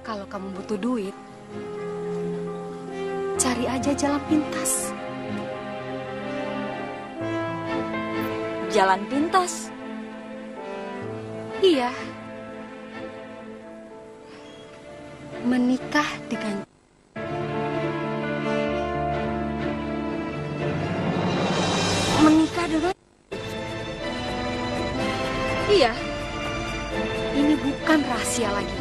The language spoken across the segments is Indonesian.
Kalau kamu butuh duit, cari aja jalan pintas. Jalan pintas? Iya. Menikah dengan Iya. Ini bukan rahasia lagi.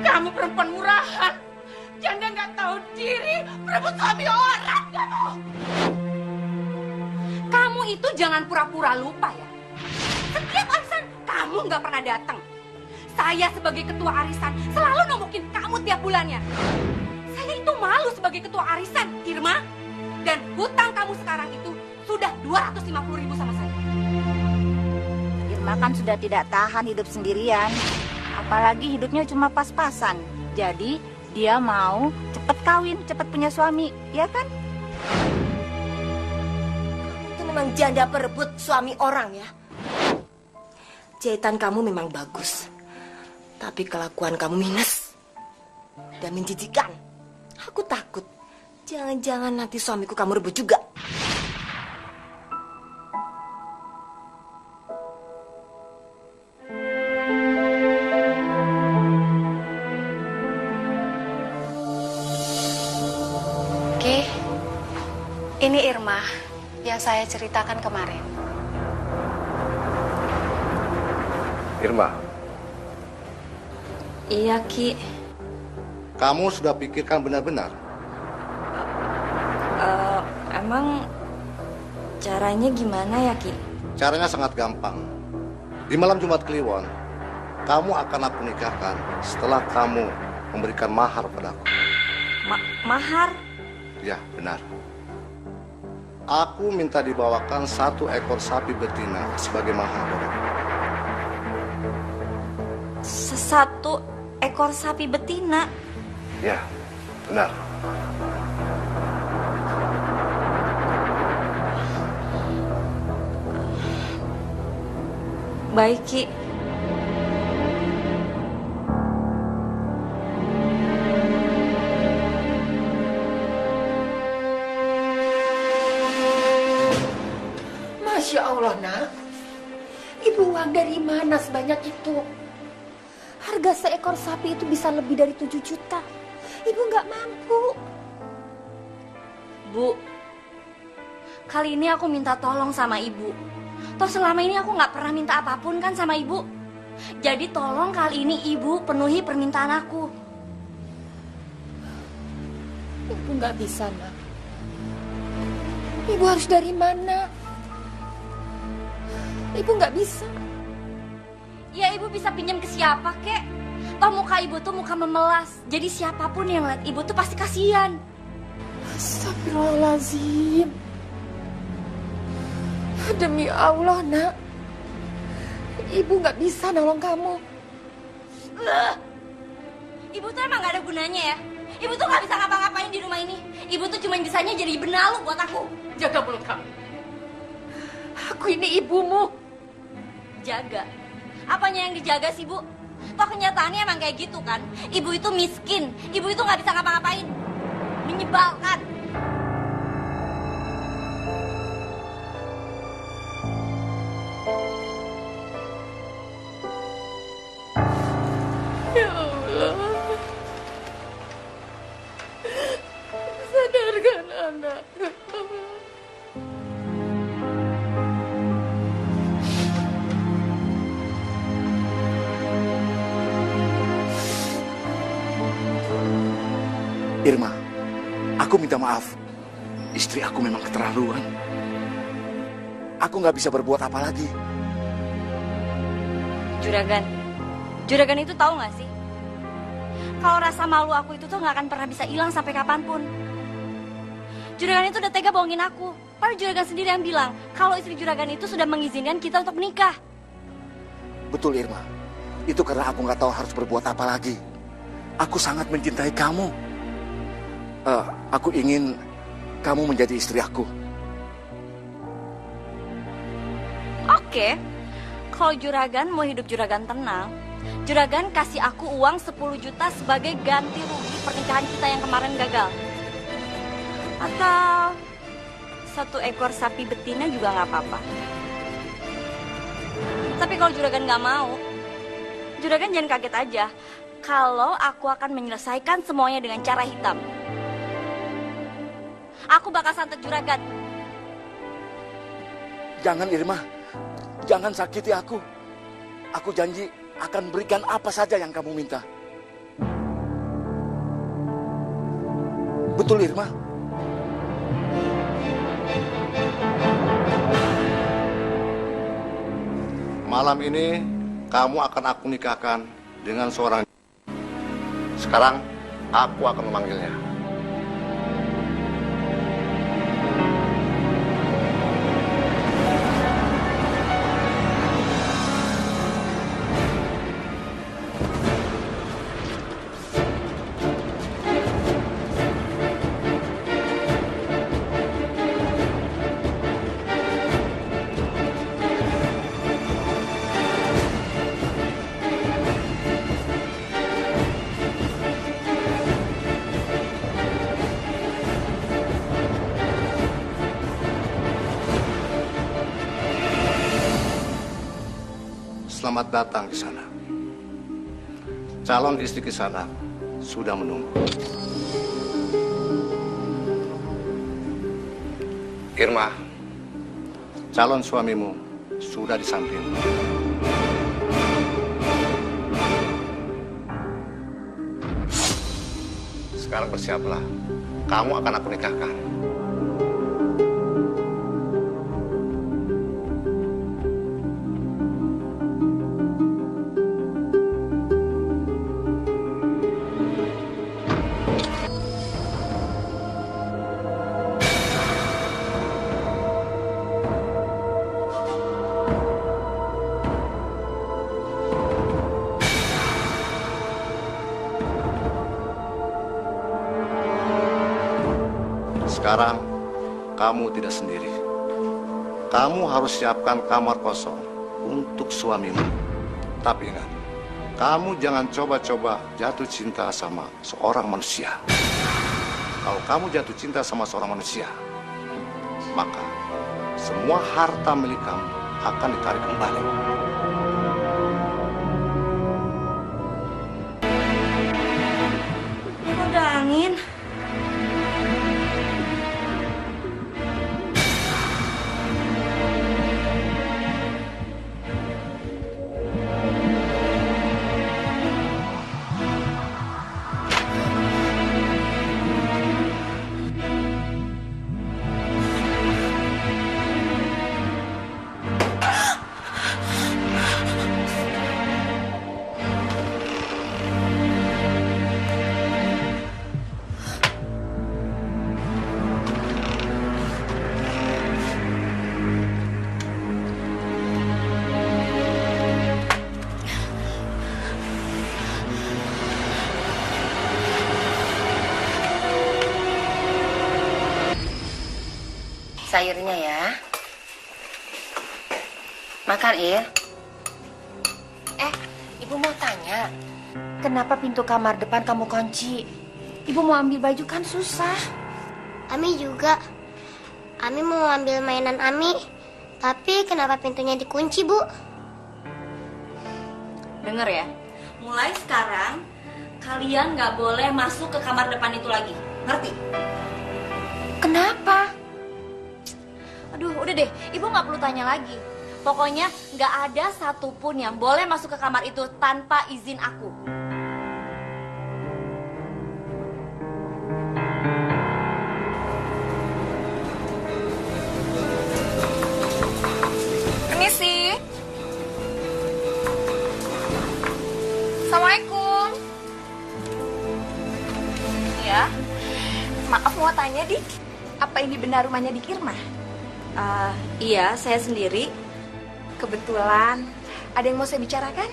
Kamu perempuan murahan. Janda nggak tahu diri, merebut suami orang kamu. Kamu itu jangan pura-pura lupa ya. Setiap arisan kamu nggak pernah datang. Saya sebagai ketua arisan selalu nombokin kamu tiap bulannya. Saya itu malu sebagai ketua arisan, Irma. Dan hutang kamu sekarang itu sudah 250.000 sama saya. Irma kan sudah tidak tahan hidup sendirian. Apalagi hidupnya cuma pas-pasan. Jadi dia mau cepet kawin, cepet punya suami, ya kan? Itu memang janda perebut suami orang ya. Jahitan kamu memang bagus. Tapi kelakuan kamu minus. Dan menjijikan. Aku takut. Jangan-jangan nanti suamiku kamu rebut juga. Oke, ini Irma yang saya ceritakan kemarin. Irma, Iya, Ki. kamu sudah pikirkan benar-benar? Emang caranya gimana ya, Ki? Caranya sangat gampang. Di malam Jumat Kliwon, kamu akan aku nikahkan setelah kamu memberikan mahar padaku. Mahar? Ya, benar. Aku minta dibawakan 1 ekor sapi betina sebagai mahar padaku. 1 ekor sapi betina? Ya, benar. Baik, Ki. Masya Allah, nak. Ibu uang dari mana sebanyak itu? Harga seekor sapi itu bisa lebih dari 7 juta. Ibu nggak mampu. Bu, kali ini aku minta tolong sama Ibu. Toh selama ini aku nggak pernah minta apapun kan sama Ibu. Jadi tolong kali ini Ibu penuhi permintaan aku. Ibu nggak bisa, nak. Ibu harus dari mana? Ibu nggak bisa. Ya Ibu bisa pinjam ke siapa, kek? Toh muka Ibu tuh muka memelas. Jadi siapapun yang lihat Ibu tuh pasti kasihan. Astagfirullahaladzim. Demi Allah, nak. Ibu nggak bisa nolong kamu. Ibu tuh emang gak ada gunanya ya. Ibu tuh gak bisa ngapa-ngapain di rumah ini. Ibu tuh cuma bisanya jadi benalu buat aku. Jaga mulut kamu. Aku ini ibumu. Jaga? Apanya yang dijaga sih, Bu? Toh kenyataannya emang kayak gitu kan. Ibu itu miskin. Ibu itu gak bisa ngapa-ngapain. Menyebalkan. Ya Allah. Sadarkan anak. Irma, aku minta maaf. Istri aku memang keterlaluan. Aku nggak bisa berbuat apa lagi. Juragan itu tahu gak sih? Kalau rasa malu aku itu tuh gak akan pernah bisa hilang sampai kapanpun. Juragan itu udah tega bohongin aku. Padahal juragan sendiri yang bilang kalau istri juragan itu sudah mengizinkan kita untuk menikah. Betul Irma, itu karena aku nggak tahu harus berbuat apa lagi. Aku sangat mencintai kamu. Aku ingin kamu menjadi istri aku. Oke, Kalau juragan mau hidup juragan tenang, juragan kasih aku uang 10 juta sebagai ganti rugi pernikahan kita yang kemarin gagal. Atau 1 ekor sapi betina juga nggak apa-apa. Tapi kalau juragan nggak mau, juragan jangan kaget aja kalau aku akan menyelesaikan semuanya dengan cara hitam. Aku bakal santet juragan. Jangan Irma, jangan sakiti aku. Aku janji akan berikan apa saja yang kamu minta. Betul Irma? Malam ini kamu akan aku nikahkan dengan seorang. Sekarang aku akan memanggilnya. Selamat datang di sana. Calon istri di sana sudah menunggu. Irma, calon suamimu sudah di sampingmu. Sekarang bersiaplah. Kamu akan aku nikahkan. Sekarang, kamu tidak sendiri. Kamu harus siapkan kamar kosong untuk suamimu. Tapi ingat, kamu jangan coba-coba jatuh cinta sama seorang manusia. Kalau kamu jatuh cinta sama seorang manusia, maka semua harta milik kamu akan ditarik kembali. Udah angin. Sayurnya ya. Makan, Ir. Ibu mau tanya, kenapa pintu kamar depan kamu kunci? Ibu mau ambil baju kan susah. Ami juga. Ami mau ambil mainan Ami. Tapi kenapa pintunya dikunci, Bu? Dengar ya, mulai sekarang kalian nggak boleh masuk ke kamar depan itu lagi. Ngerti? Kenapa? Aduh, udah deh, ibu nggak perlu tanya lagi. Pokoknya nggak ada satupun yang boleh masuk ke kamar itu tanpa izin aku. Permisi. Assalamualaikum. Ya, maaf mau tanya, Dik. Apa ini benar rumahnya Dik Irma? Iya, saya sendiri. Kebetulan, ada yang mau saya bicarakan?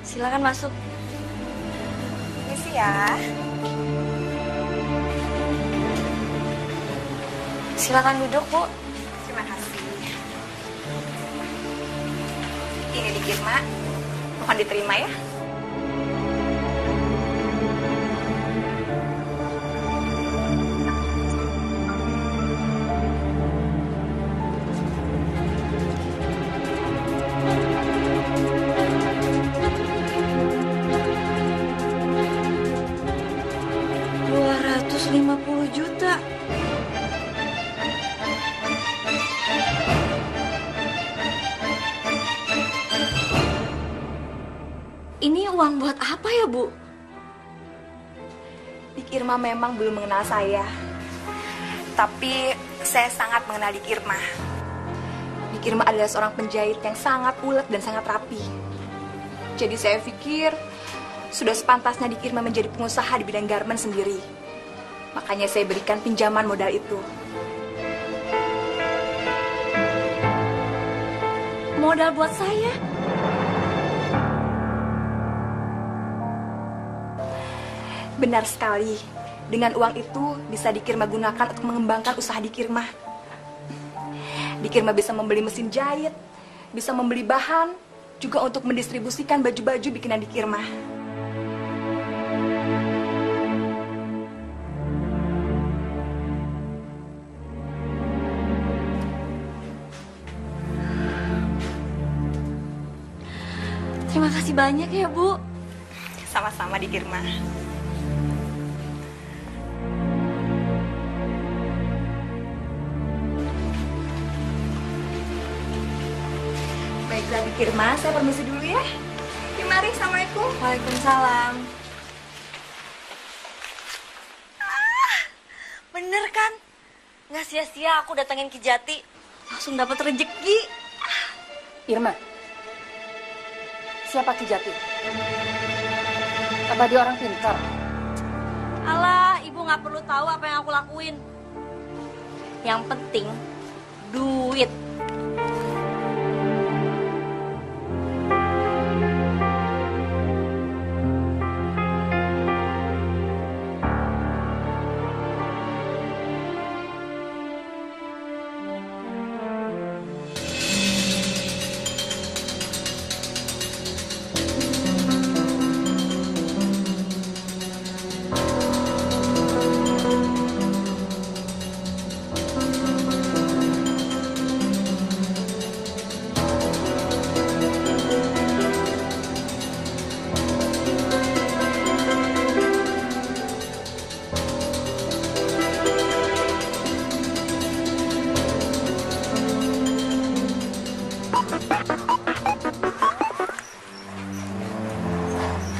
Silakan masuk. Permisi ya. Silakan duduk, Bu. Terima kasih. Ini Dik Irma, mohon diterima ya. Juta. Ini uang buat apa ya, Bu? Dik Irma memang belum mengenal saya. Tapi saya sangat mengenal Dik Irma. Dik Irma adalah seorang penjahit yang sangat ulet dan sangat rapi. Jadi saya pikir sudah sepantasnya Dik Irma menjadi pengusaha di bidang garmen sendiri. Makanya saya berikan pinjaman modal itu. Modal buat saya? Benar sekali. Dengan uang itu bisa Dik Irma gunakan untuk mengembangkan usaha Dik Irma. Dik Irma bisa membeli mesin jahit, bisa membeli bahan, juga untuk mendistribusikan baju-baju bikinan Dik Irma. Terima kasih banyak ya, Bu. Sama-sama, Dik Irma. Baiklah, Dik Irma, saya permisi dulu ya. Mari, Assalamualaikum. Waalaikumsalam. Bener kan? Nggak sia-sia aku datangin Ki Jati. Langsung dapat rezeki. Irma, siapa Ki Jati? Apa dia orang pintar? Alah, ibu nggak perlu tahu apa yang aku lakuin. Yang penting, duit.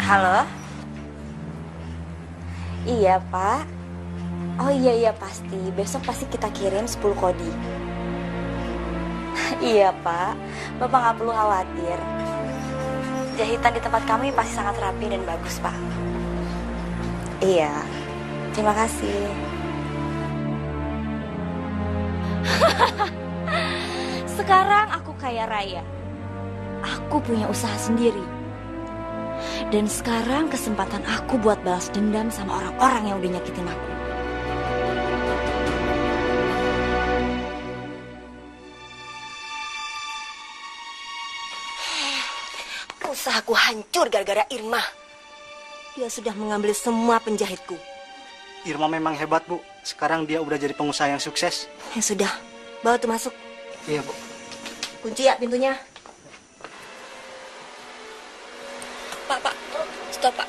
Halo? Iya, Pak. Oh iya pasti. Besok pasti kita kirim 10 kodi. Iya, Pak. Bapak nggak perlu khawatir. Jahitan di tempat kami pasti sangat rapi dan bagus, Pak. Iya. Terima kasih. Sekarang aku kaya raya. Aku punya usaha sendiri. Dan sekarang kesempatan aku buat balas dendam sama orang-orang yang udah nyakitin aku. Usahaku hancur gara-gara Irma. Dia sudah mengambil semua penjahitku. Irma memang hebat, Bu. Sekarang dia udah jadi pengusaha yang sukses. Ya sudah, bawa tuh masuk. Iya, Bu. Kunci ya pintunya. Pak, stop, Pak.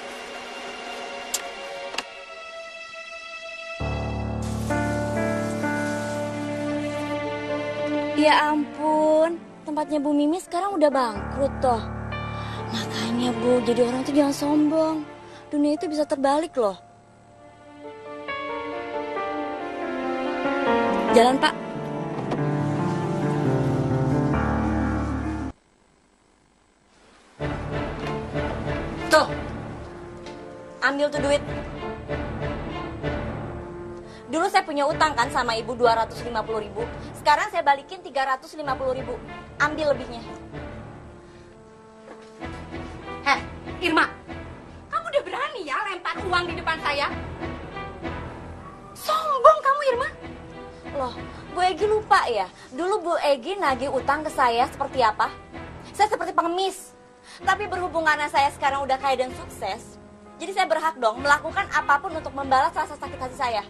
Ya ampun, tempatnya Bu Mimi sekarang udah bangkrut toh. Makanya Bu, jadi orang tuh jangan sombong. Dunia itu bisa terbalik loh. Jalan, Pak. Tuh, ambil tuh duit. Dulu saya punya utang kan sama ibu 250.000. Sekarang saya balikin 350.000. Ambil lebihnya. Heh, Irma, kamu udah berani ya lempar uang di depan saya? Sombong kamu, Irma. Loh, Bu Egi lupa ya? Dulu Bu Egi nagih utang ke saya seperti apa? Saya seperti pengemis. Tapi berhubung anak saya sekarang udah kaya dan sukses, jadi saya berhak dong melakukan apapun untuk membalas rasa sakit hati saya.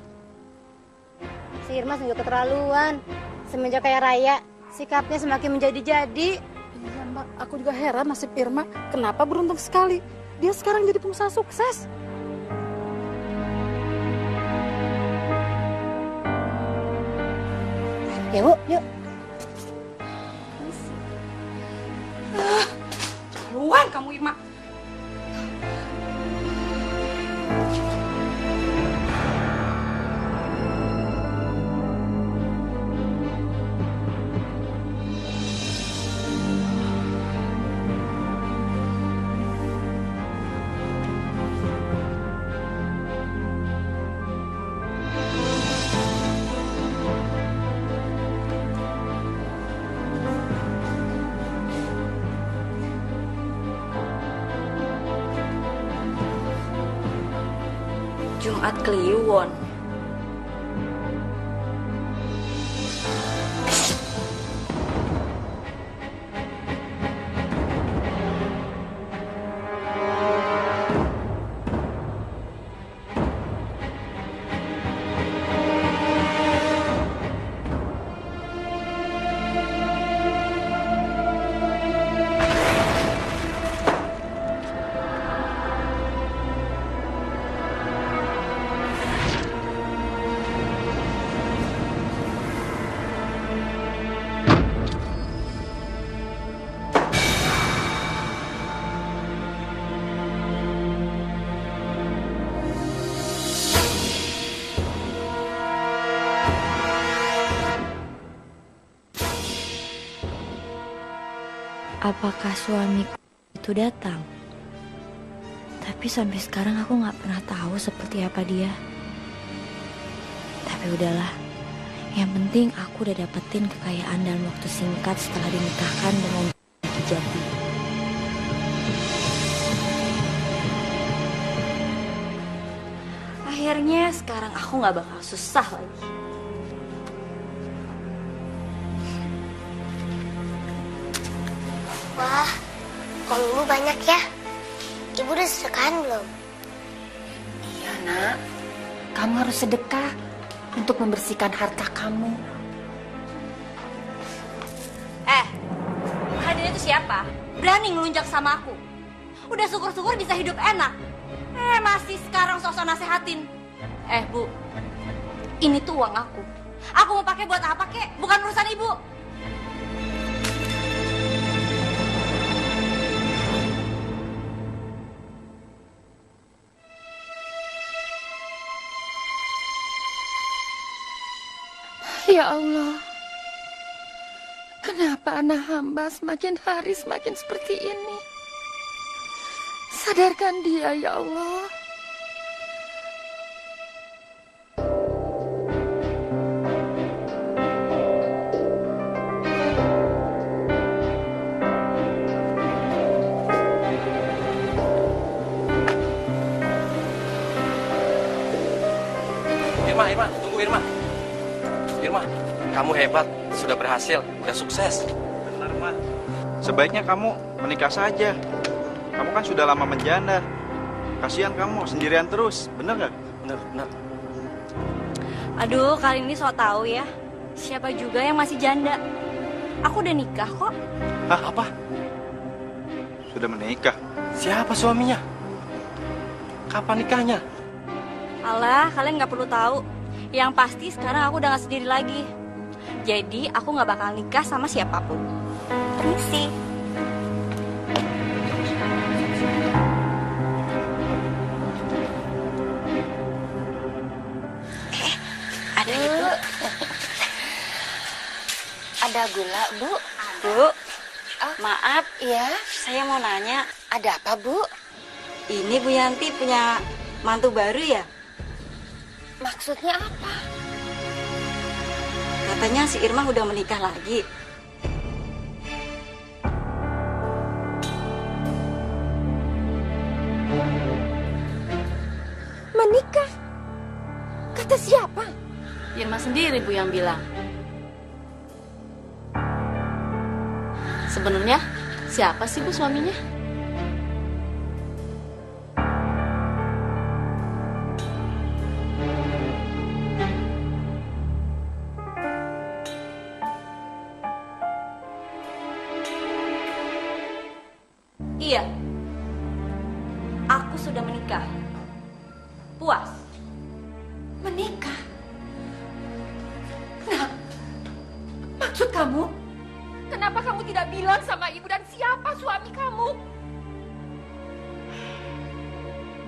Si Irma sungguh keterlaluan. Semenjak kaya raya, sikapnya semakin menjadi-jadi. Iya Mbak, aku juga heran nasib Irma. Kenapa beruntung sekali? Dia sekarang jadi pengusaha sukses. Ya Bu, yuk. Keluar kamu Irma. Jumat Kliwon. Apakah suamiku itu datang? Tapi sampai sekarang aku gak pernah tahu seperti apa dia. Tapi udahlah, yang penting aku udah dapetin kekayaan dalam waktu singkat setelah dinikahkan dengan Jati. Akhirnya sekarang aku gak bakal susah lagi. Wah, kok Ibu banyak ya? Ibu udah sedekahan belum? Iya nak, kamu harus sedekah untuk membersihkan harta kamu. Kalian itu siapa? Berani ngelunjak sama aku. Udah syukur-syukur bisa hidup enak. Masih sekarang sosok nasehatin. Bu, ini tuh uang aku. Aku mau pakai buat apa kek? Bukan urusan ibu. Ya Allah, kenapa anak hamba semakin hari semakin seperti ini? Sadarkan dia, ya Allah. Irma, tunggu Irma. Irma, kamu hebat, sudah berhasil, sudah sukses. Benar, Ma. Sebaiknya kamu menikah saja. Kamu kan sudah lama menjanda. Kasihan kamu sendirian terus, benar nggak? Benar. Aduh, kali ini sok tahu ya. Siapa juga yang masih janda? Aku udah nikah kok. Hah, apa? Sudah menikah? Siapa suaminya? Kapan nikahnya? Alah, kalian nggak perlu tahu. Yang pasti sekarang aku udah gak sendiri lagi. Jadi aku gak bakal nikah sama siapapun. Permisi. Ada itu? Ada gula, Bu? Bu, maaf. Iya? Saya mau nanya. Ada apa, Bu? Ini Bu Yanti punya mantu baru ya? Maksudnya apa? Katanya si Irma udah menikah lagi. Menikah? Kata siapa? Irma sendiri Bu yang bilang. Sebenarnya Siapa sih Bu suaminya? Iya. Aku sudah menikah. Puas. Menikah? Nah, maksud kamu? Kenapa kamu tidak bilang sama ibu dan siapa suami kamu?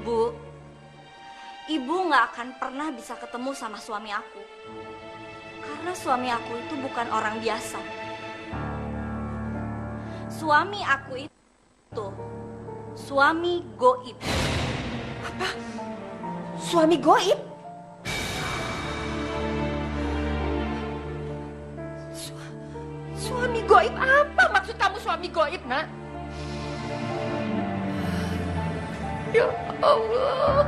Bu, ibu nggak akan pernah bisa ketemu sama suami aku. Karena suami aku itu bukan orang biasa. Suami aku itu suami goib. Apa? Suami goib? Suami goib apa? Maksud kamu suami goib, nak? Ya Allah.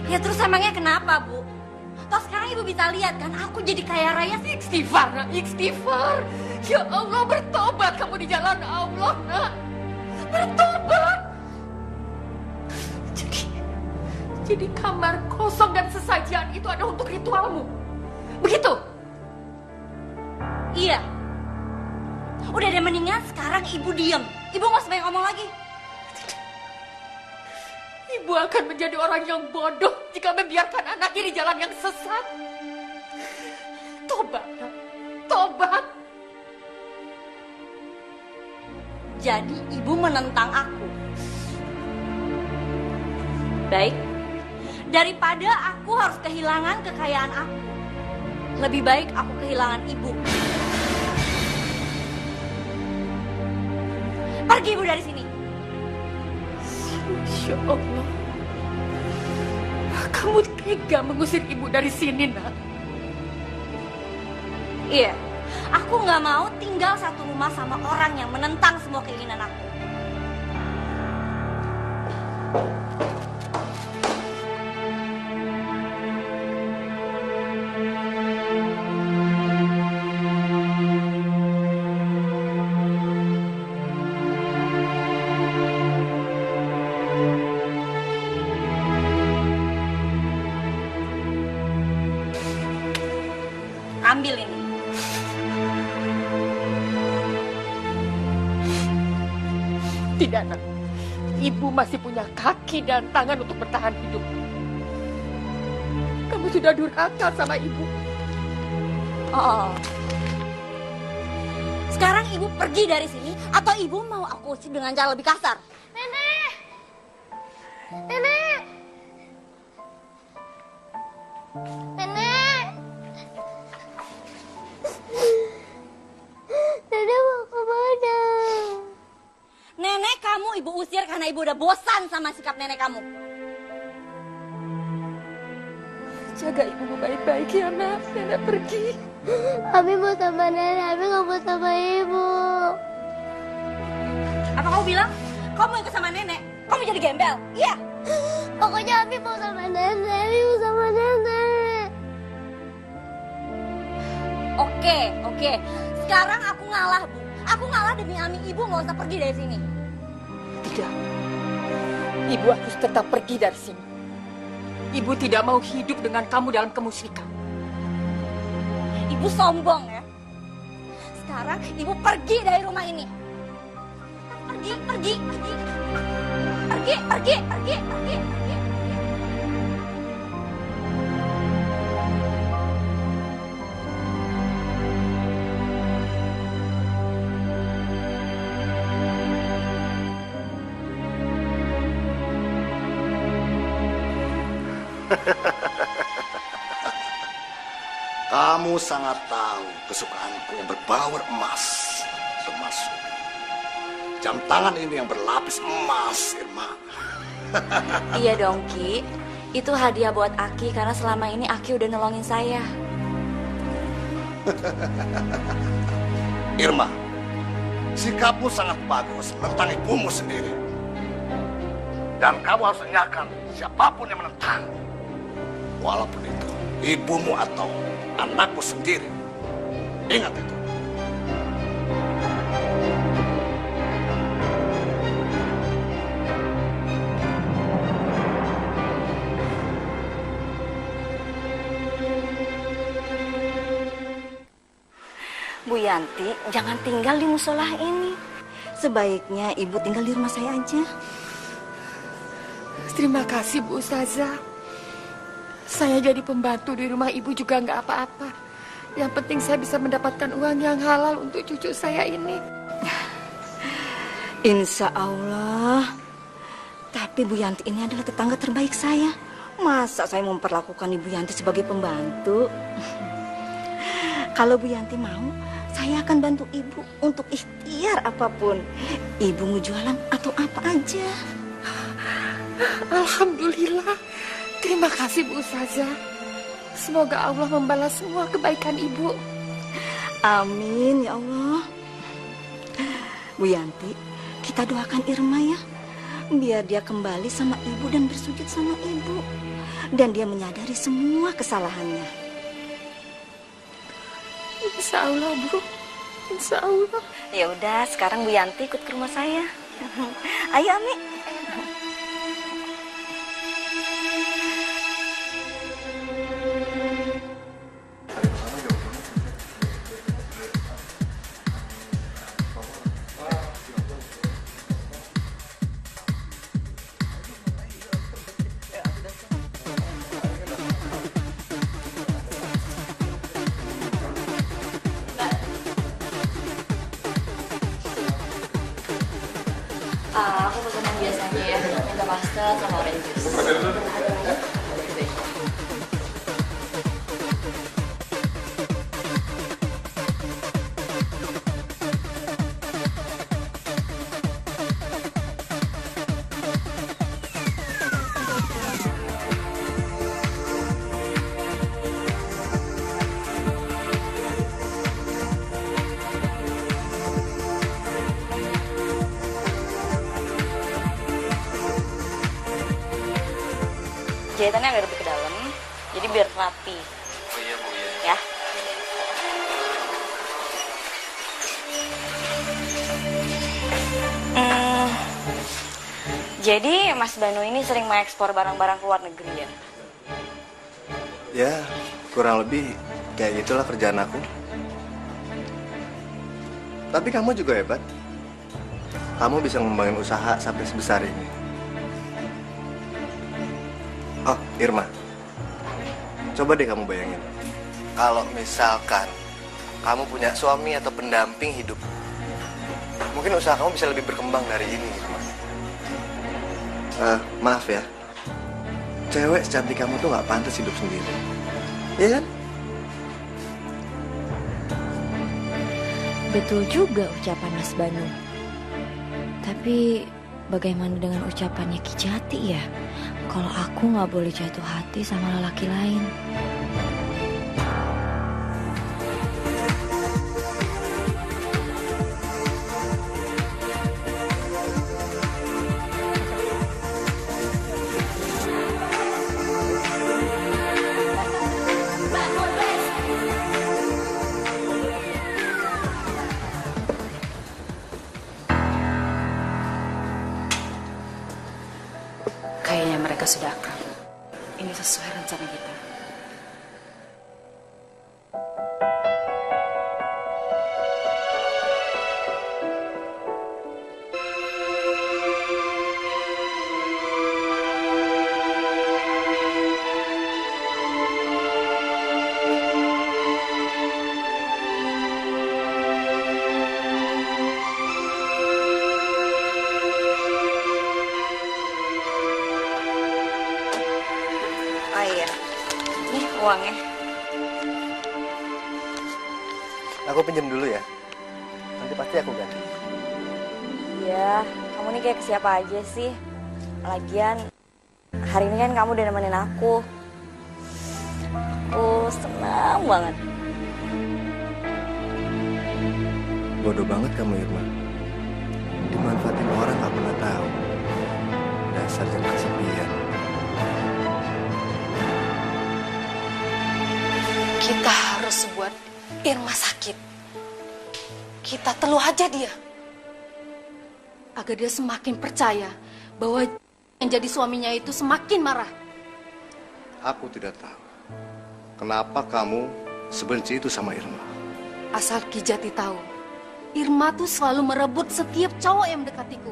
Ya terus emangnya kenapa, Bu? Toh sekarang ibu bisa lihat kan, aku jadi kaya raya. Istighfar, nak, istighfar. Ya Allah, bertobat kamu di jalan Allah, nak. Bertobat. Jadi kamar kosong dan sesajian itu ada untuk ritualmu. Begitu? Iya. Udah deh, mendingan sekarang ibu diem. Ibu nggak usah banyak ngomong lagi. Ibu akan menjadi orang yang bodoh jika membiarkan anaknya di jalan yang sesat. Tobat, nak. Tobat. Jadi ibu menentang aku. Baik. Daripada aku harus kehilangan kekayaan aku, lebih baik aku kehilangan ibu. Pergi ibu dari sini. Insya Allah. Kamu tega mengusir ibu dari sini, nak? Iya. Aku nggak mau tinggal satu rumah sama orang yang menentang semua keinginan aku. Ambil ini. Tidak, nak. Ibu masih punya kaki dan tangan untuk bertahan hidup. Kamu sudah durhaka sama ibu. Oh. Sekarang ibu pergi dari sini atau ibu mau aku usir dengan cara lebih kasar? Nenek! Nenek! Nenek! Nenek mau kemana? Nenek kamu ibu usir karena ibu udah bosan sama sikap nenek kamu. Jaga ibumu baik-baik ya, nak. Nenek pergi. Abi mau sama nenek, Abi nggak mau sama ibu. Apa kamu bilang? Kamu ikut sama nenek? Kamu jadi gembel? Iya. Pokoknya Abi mau sama nenek, Abi mau sama nenek. Oke. Sekarang aku ngalah, Bu. Aku ngalah demi Ami ibu nggak usah pergi dari sini. Tidak. Ibu harus tetap pergi dari sini. Ibu tidak mau hidup dengan kamu dalam kemusyrikan. Ibu sombong ya. Sekarang ibu pergi dari rumah ini. Pergi. Kamu sangat tahu kesukaanku yang berbau emas, termasuk jam tangan ini yang berlapis emas, Irma. Iya dong, Ki. Itu hadiah buat Aki karena selama ini Aki udah nolongin saya. Irma, sikapmu sangat bagus menentang ibumu sendiri. Dan kamu harus ingatkan siapapun yang menentang. Walaupun itu ibumu atau anakku sendiri. Ingat itu. Bu Yanti, jangan tinggal di musola ini. Sebaiknya ibu tinggal di rumah saya aja. Terima kasih Bu Ustazah. Saya jadi pembantu di rumah ibu juga nggak apa-apa. Yang penting saya bisa mendapatkan uang yang halal untuk cucu saya ini. Insya Allah. Tapi Bu Yanti ini adalah tetangga terbaik saya. Masa saya memperlakukan Ibu Yanti sebagai pembantu? Kalau Bu Yanti mau, saya akan bantu Ibu untuk ikhtiar apapun. Ibu mau jualan atau apa aja. Alhamdulillah. Terima kasih Bu Ustazah. Semoga Allah membalas semua kebaikan Ibu. Amin ya Allah. Bu Yanti, kita doakan Irma ya. Biar dia kembali sama Ibu dan bersujud sama Ibu. Dan dia menyadari semua kesalahannya. Insya Allah Bu. Insya Allah. Ya udah, sekarang Bu Yanti ikut ke rumah saya. Ayo Ami. Aku pesan yang biasanya ya, minta pasta sama orange juice. Jahitannya agak lebih ke dalam, jadi biar rapi. Oh iya Bu ya. Ya. Jadi Mas Banu ini sering mengekspor barang-barang ke luar negeri ya? Ya, kurang lebih kayak gitulah kerjaan aku. Tapi kamu juga hebat. Kamu bisa ngembangin usaha sampai sebesar ini. Oh, Irma. Coba deh kamu bayangin. Kalau misalkan kamu punya suami atau pendamping hidup, mungkin usaha kamu bisa lebih berkembang dari ini, Irma. Maaf ya. Cewek secantik kamu tuh nggak pantas hidup sendiri. Iya kan? Betul juga ucapan Mas Banu. Tapi bagaimana dengan ucapannya Ki Jati ya? Kalau aku nggak boleh jatuh hati sama lelaki lain. Kayaknya mereka sudah akrab. Ini sesuai rencana kita. Uangnya. Aku pinjam dulu ya. Nanti pasti aku ganti. Iya, kamu nih kayak ke siapa aja sih? Lagian, hari ini kan kamu udah nemenin aku. Aku senang banget. Bodoh banget kamu, Irma. Dimanfaatin orang gak pernah tahu. Dasar jam kesepian. Kita harus buat Irma sakit. Kita teluh aja dia. Agar dia semakin percaya bahwa yang jadi suaminya itu semakin marah. Aku tidak tahu kenapa kamu sebenci itu sama Irma. Asal Ki Jati tahu, Irma tuh selalu merebut setiap cowok yang mendekatiku.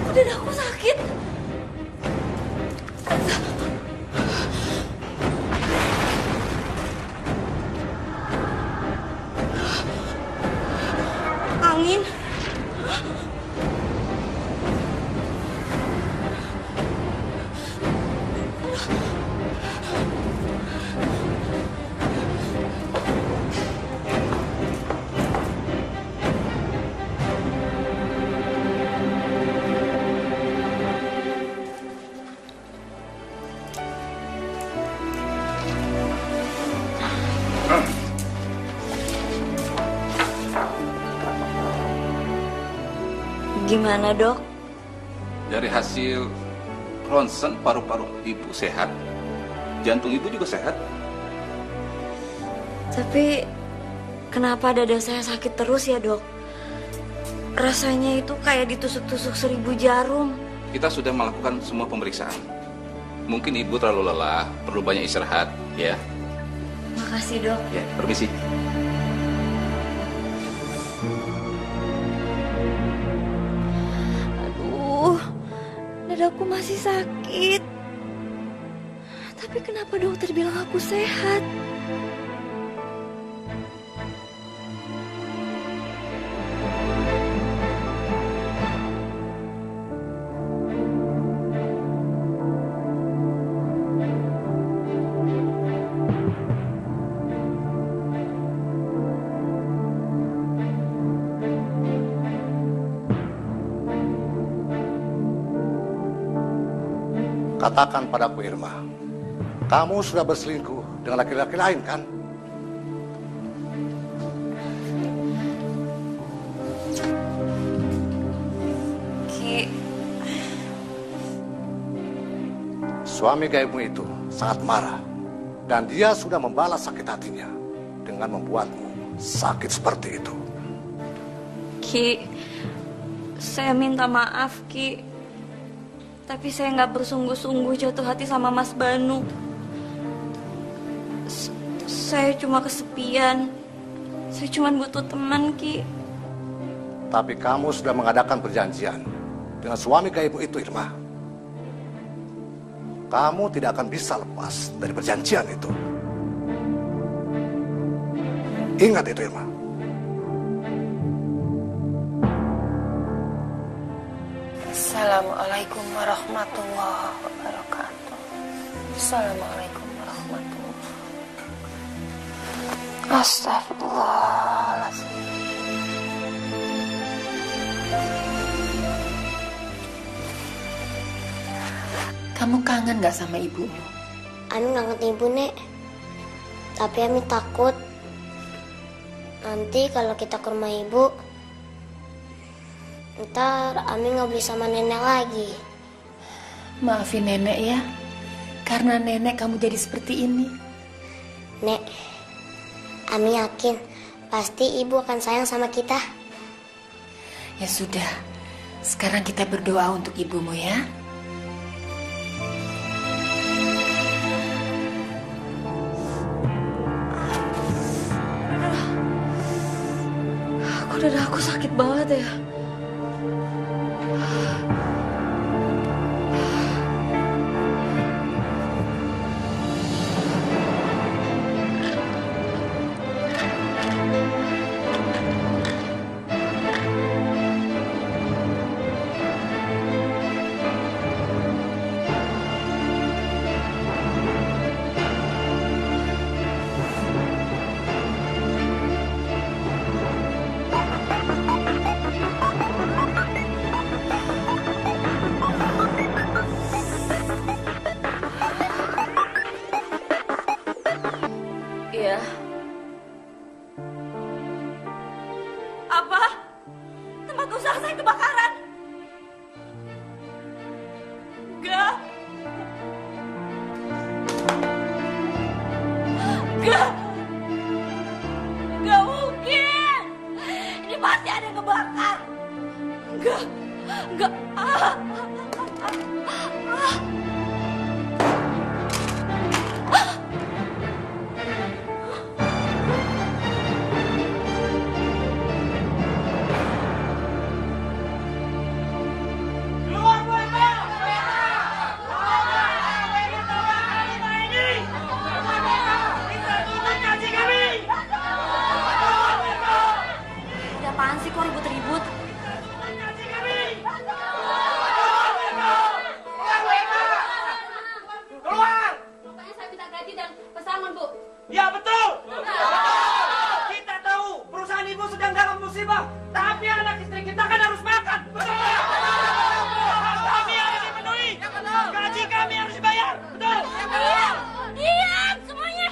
Dadaku sakit. Angin. Gimana, Dok? Dari hasil ronsen paru-paru ibu sehat, jantung ibu juga sehat. Tapi kenapa dada saya sakit terus ya, Dok? Rasanya itu kayak ditusuk-tusuk 1000 jarum. Kita sudah melakukan semua pemeriksaan. Mungkin ibu terlalu lelah, perlu banyak istirahat, ya. Makasih, Dok. Ya, permisi. Dadaku masih sakit. Tapi kenapa dokter bilang aku sehat? Katakan padaku Irma, kamu sudah berselingkuh dengan laki-laki lain kan? Ki, suami gaibmu itu sangat marah dan dia sudah membalas sakit hatinya dengan membuatmu sakit seperti itu. Ki, saya minta maaf, Ki. Tapi saya nggak bersungguh-sungguh jatuh hati sama Mas Banu. Saya cuma kesepian. Saya cuma butuh teman, Ki. Tapi kamu sudah mengadakan perjanjian dengan suami gaibmu itu, Irma. Kamu tidak akan bisa lepas dari perjanjian itu. Ingat itu, Irma. Assalamualaikum warahmatullahi wabarakatuh. Assalamualaikum warahmatullahi wabarakatuh. Astagfirullahaladzim. Kamu kangen gak sama ibumu? Ami kangen ibu, Nek. Tapi Ami takut nanti kalau kita ke rumah ibu, ntar Ami nggak beli sama nenek lagi. Maafin nenek ya, karena nenek kamu jadi seperti ini. Nek, Ami yakin pasti ibu akan sayang sama kita. Ya sudah, sekarang kita berdoa untuk ibumu ya. Kok dada aku sakit banget ya? Iya. Apa? Tempat usaha saya kebakaran? Enggak. Enggak mungkin. Ini pasti ada yang kebakar. Enggak. Ada apaan sih kok ribut-ribut? Keluar! Rupanya saya minta gaji dan pesangon, Bu. Ya betul! Kita tahu perusahaan ibu sedang dalam musibah, tapi anak istri kita kan harus makan. Betul! Kami harus dipenuhi. Gaji kami harus dibayar. Betul! Diam semuanya.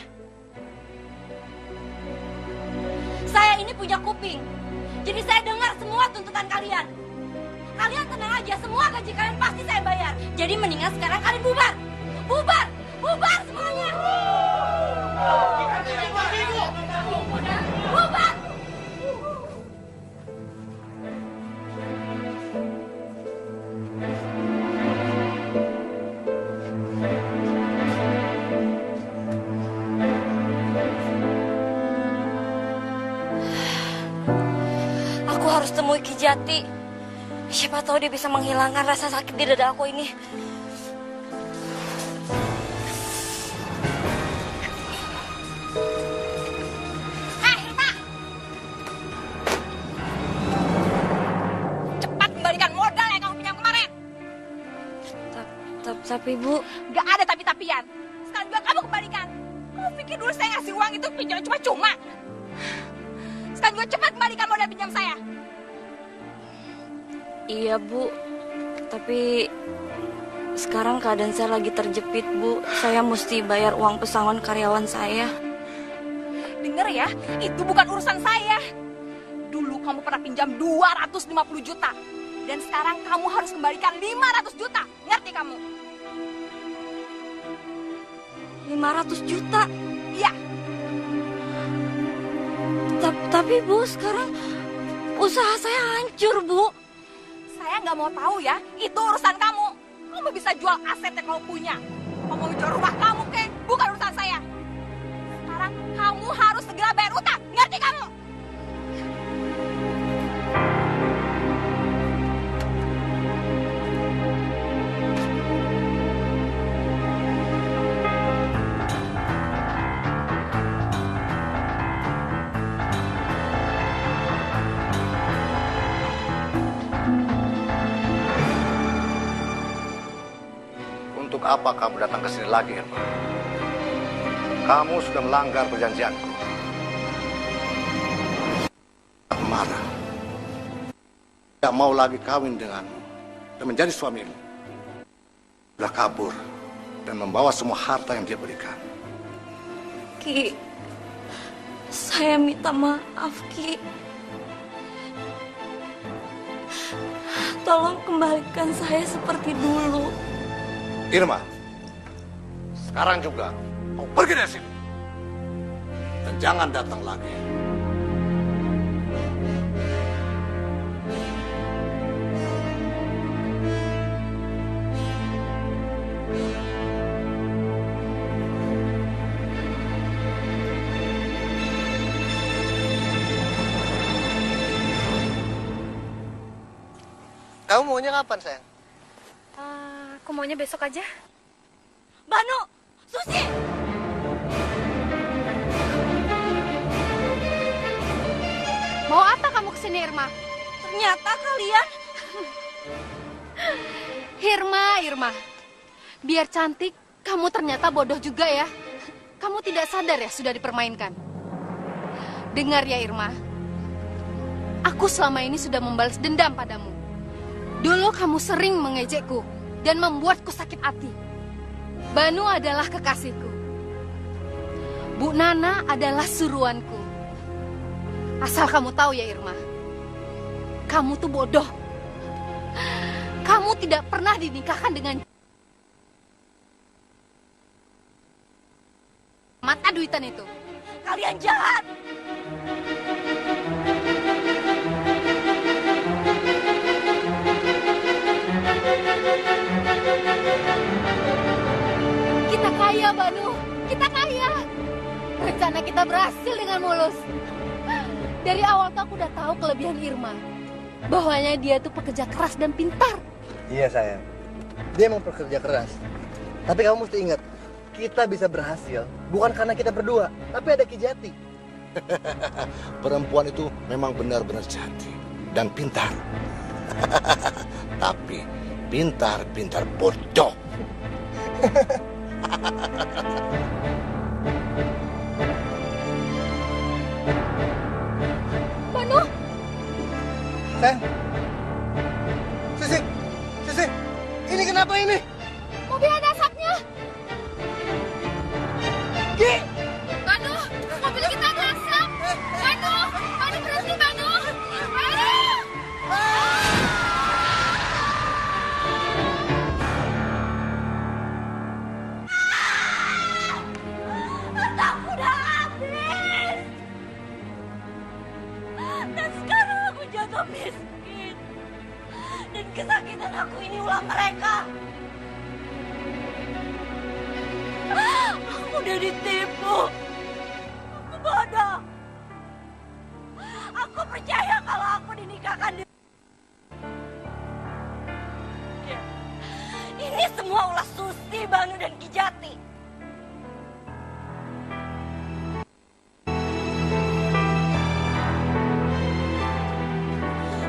Saya ini punya kuping. Jadi saya dengar semua tuntutan kalian. Kalian tenang aja, semua gaji kalian pasti saya bayar. Jadi mendingan sekarang kalian bubar. Bubar semuanya. Bubar. Aku harus temui Ki Jati. Siapa tahu dia bisa menghilangkan rasa sakit di dada aku ini. Hirma! Cepat kembalikan modal yang kamu pinjam kemarin. Tapi Bu, Gak ada tapi-tapian. Sekarang juga kamu kembalikan. Kamu pikir dulu saya ngasih uang itu pinjam cuma-cuma? Sekarang juga cepat kembalikan modal pinjam saya. iya Bu. Tapi sekarang keadaan saya lagi terjepit Bu. Saya mesti bayar uang pesangon karyawan saya. Dengar ya, itu bukan urusan saya. Dulu kamu pernah pinjam 250 juta. Dan sekarang kamu harus kembalikan 500 juta. Ngerti kamu? 500 juta? Iya. Tapi Bu, sekarang usaha saya hancur Bu. Saya nggak mau tahu ya, itu urusan kamu. Kamu bisa jual aset yang kamu punya. Kamu mau jual rumah kamu kek, bukan urusan saya. Sekarang kamu harus segera bayar utang, ngerti kamu? Untuk apa kamu datang ke sini lagi, Irma? Kamu sudah melanggar perjanjianku. Aku marah. Tidak mau lagi kawin denganmu dan menjadi suamimu. Sudah kabur dan membawa semua harta yang dia berikan. Ki, saya minta maaf Ki. Tolong kembalikan saya seperti dulu. Irma, sekarang juga kau pergi dari sini. Dan jangan datang lagi. Kamu maunya kapan, sayang? Aku maunya besok aja. Banu, Susi! Mau apa kamu kesini, Irma? Ternyata kalian... Irma. Biar cantik, kamu ternyata bodoh juga ya. Kamu tidak sadar ya sudah dipermainkan. Dengar ya Irma. Aku selama ini sudah membalas dendam padamu. Dulu kamu sering mengejekku dan membuatku sakit hati. Banu adalah kekasihku. Bu Nana adalah suruhanku. Asal kamu tahu ya Irma, kamu tuh bodoh. Kamu tidak pernah dinikahkan dengan mata duitan itu. Kalian jahat. Kita kaya, Banu. Kita kaya. Rencana kita berhasil dengan mulus. Dari awal tuh aku udah tahu kelebihan Irma. Bahwanya dia tuh pekerja keras dan pintar. Iya sayang, dia emang pekerja keras. Tapi kamu mesti ingat, kita bisa berhasil bukan karena kita berdua, tapi ada Ki Jati. Perempuan itu memang benar-benar cantik dan pintar. Tapi pintar bodoh. Banu, Sayang, Sisi, ini kenapa ini? mobil ada asapnya. Ki! Banu, mobil kita ada asap. Banu berhenti, Banu. Otakku udah habis. Dan sekarang aku jatuh miskin. Dan kesakitan aku ini ulah mereka. Aku udah ditipu. Aku bodoh. Aku percaya kalau aku dinikahkan di... Ini semua ulah Susi, Banu, dan Ki Jati.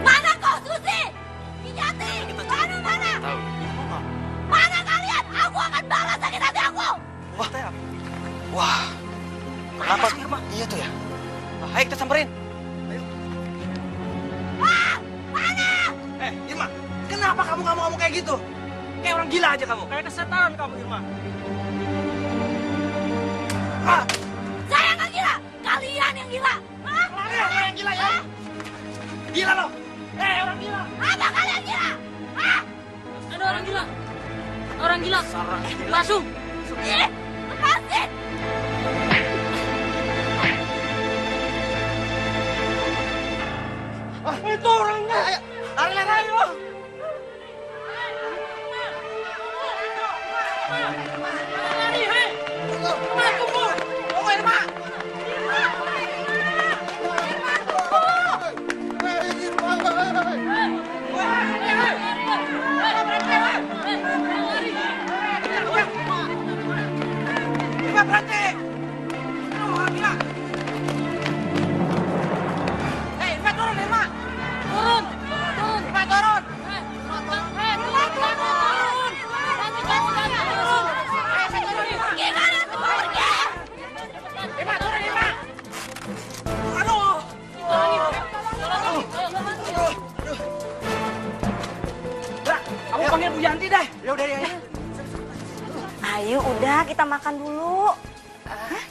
Mana kau, Susi? Ki Jati, Banu mana? Mana kalian? Aku akan balas sakit hati aku. Wah, kenapa sih Irma? Iya tuh ya. Ayo kita samperin. Mana? Irma, kenapa kamu ngomong kayak gitu? Kayak orang gila aja kamu. Kayak kesetan kamu, Irma. Saya nggak gila, kalian yang gila. Kalian yang gila ya? Gila loh. Orang gila. Apa kalian gila? Ada orang gila. Orang gila. Langsung. Lepasin. Itu orangnya. Lari. Berhenti! Orang gila! Irma turun, Irma! Turun! Irma turun! Gimana tuh pergi? Irma turun, Irma! Aduh! Kamu panggil Bu Yanti deh. Ya udah ya. Ayo udah kita makan dulu.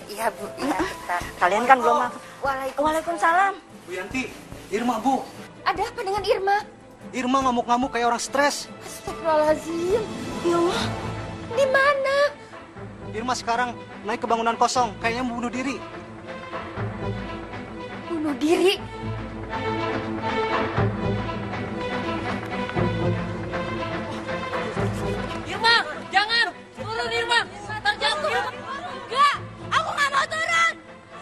Iya Bu, iya kita. Kalian kan belum makan. Waalaikumsalam. Bu Yanti, Irma Bu. Ada apa dengan Irma? Irma ngamuk-ngamuk kayak orang stres. Astagfirullahaladzim. Ya Allah, di mana? Irma sekarang naik ke bangunan kosong, kayaknya mau bunuh diri. Bunuh diri? Irma, jangan! Turun Irma! Terjatuh! Enggak! Aku nggak mau turun!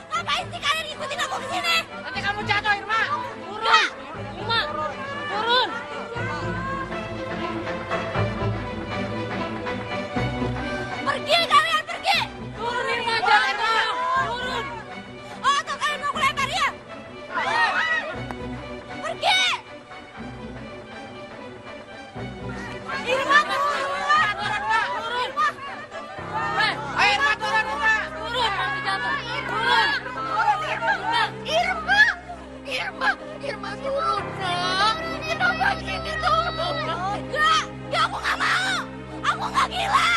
Ngapain sih kalian ikutin aku ke sini? Nanti kamu jatuh, Irma! Turun! Irma! Turun! Pergi kalian, pergi! Turun, Irma! Jangan! Turun! Oh, atau kalian mau kulempar ya? Pergi! Irma, turun! Ayo, Irma, turun, Irma! Turun, nanti jatuh! Turun! Irma turun, nak. Kenapa gini turun? Enggak, aku nggak mau! Aku nggak gila!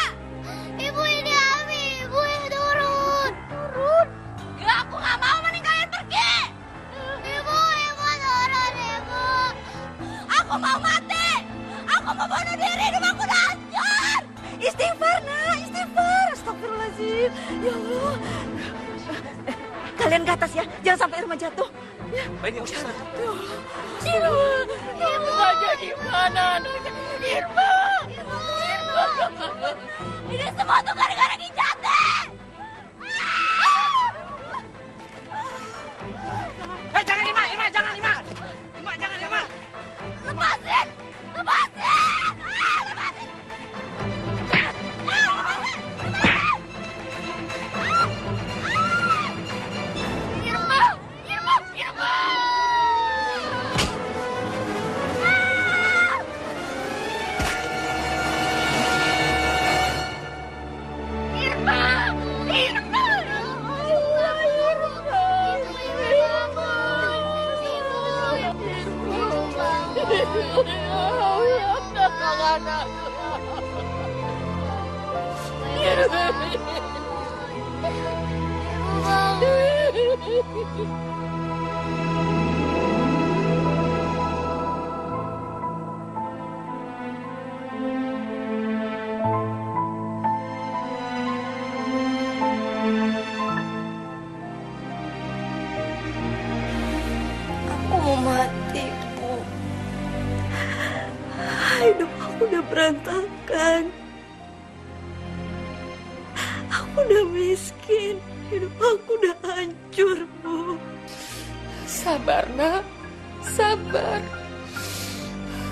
Ibu ini Ami, ibu yang turun. Enggak, aku nggak mau mending kalian pergi! Ibu turun, ibu. Aku mau mati! Aku mau bunuh diri, hidup aku udah hancur! Istighfar, nak, istighfar! Astagfirullahaladzim! Ya Allah! Kalian ke atas ya, jangan sampai Irma jatuh. Ya. Baik, ya Ustaz. Irma saja gimana anaknya? Irma. Ini semua tuh gara-gara Kijati. Jangan Irma, jangan Irma. Irma, jangan Irma. Lepasin. Aku mau mati, Bu. Hidup aku udah berantakan. Aku udah miskin. Hidup aku udah hancur, Bu. Sabar, nak. Sabar.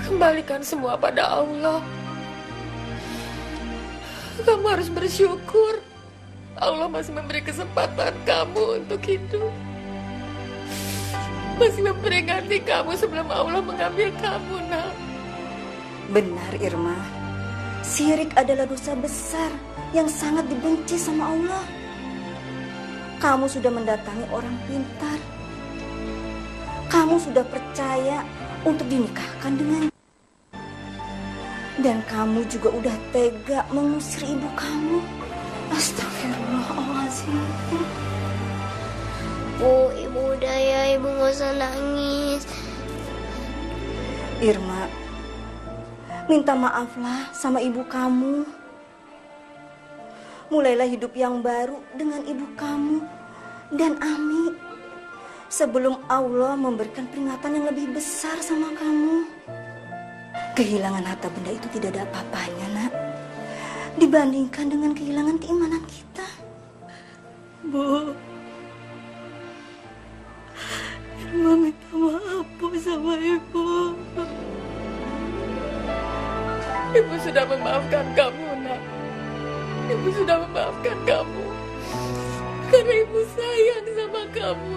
Kembalikan semua pada Allah. Kamu harus bersyukur. Allah masih memberi kesempatan kamu untuk hidup. Masih memperingati kamu sebelum Allah mengambil kamu, nak. Benar, Irma. Syirik adalah dosa besar yang sangat dibenci sama Allah. Kamu sudah mendatangi orang pintar. Kamu sudah percaya untuk dinikahkan dengan. Dan kamu juga udah tega mengusir ibu kamu. Astagfirullahaladzim. Bu, ibu udah ya, ibu gak usah nangis. Irma, minta maaflah sama ibu kamu. Mulailah hidup yang baru dengan ibu kamu dan Ami. Sebelum Allah memberikan peringatan yang lebih besar sama kamu. Kehilangan harta benda itu tidak ada apa-apanya, nak. Dibandingkan dengan kehilangan keimanan kita. Bu, Irma minta maaf, Bu, sama Ibu. Ibu sudah memaafkan kamu, nak. Ibu sudah memaafkan kamu. Karena ibu sayang sama kamu.